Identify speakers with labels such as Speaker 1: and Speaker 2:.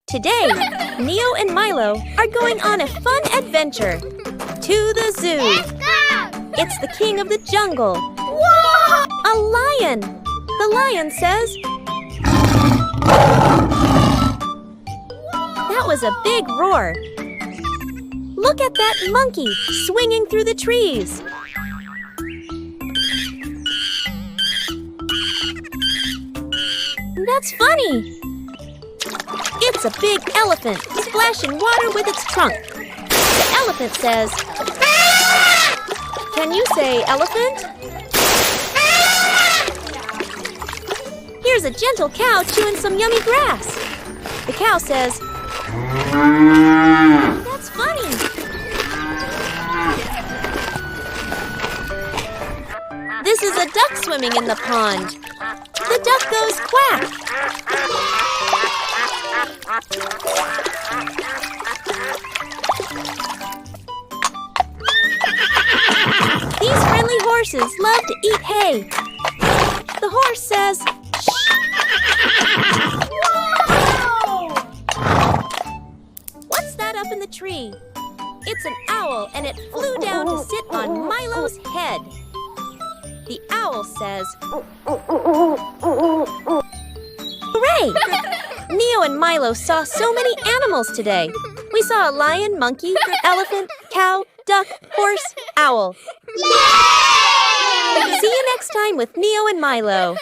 Speaker 1: Today, Neo and Milo are going on a fun adventure. To the zoo.
Speaker 2: Let's go!
Speaker 1: It's the king of the jungle.
Speaker 2: Whoa!
Speaker 1: A lion. The lion says... That was a big roar. Look at that monkey swinging through the trees. That's funny. It's a big elephant splashing water with its trunk. The elephant says... Can you say elephant? Here's a gentle cow chewing some yummy grass. The cow says... That's funny. This is a duck swimming in the pond. The duck goes quack. These friendly horses love to eat hay. The horse says, shh. Whoa! What's that up in the tree? It's an owl, and it flew down to sit on Milo's head. The owl says, hooray! Neo and Milo saw so many animals today. We saw a lion, monkey, elephant, cow, duck, horse, owl.
Speaker 2: Yay!
Speaker 1: See you next time with Neo and Milo.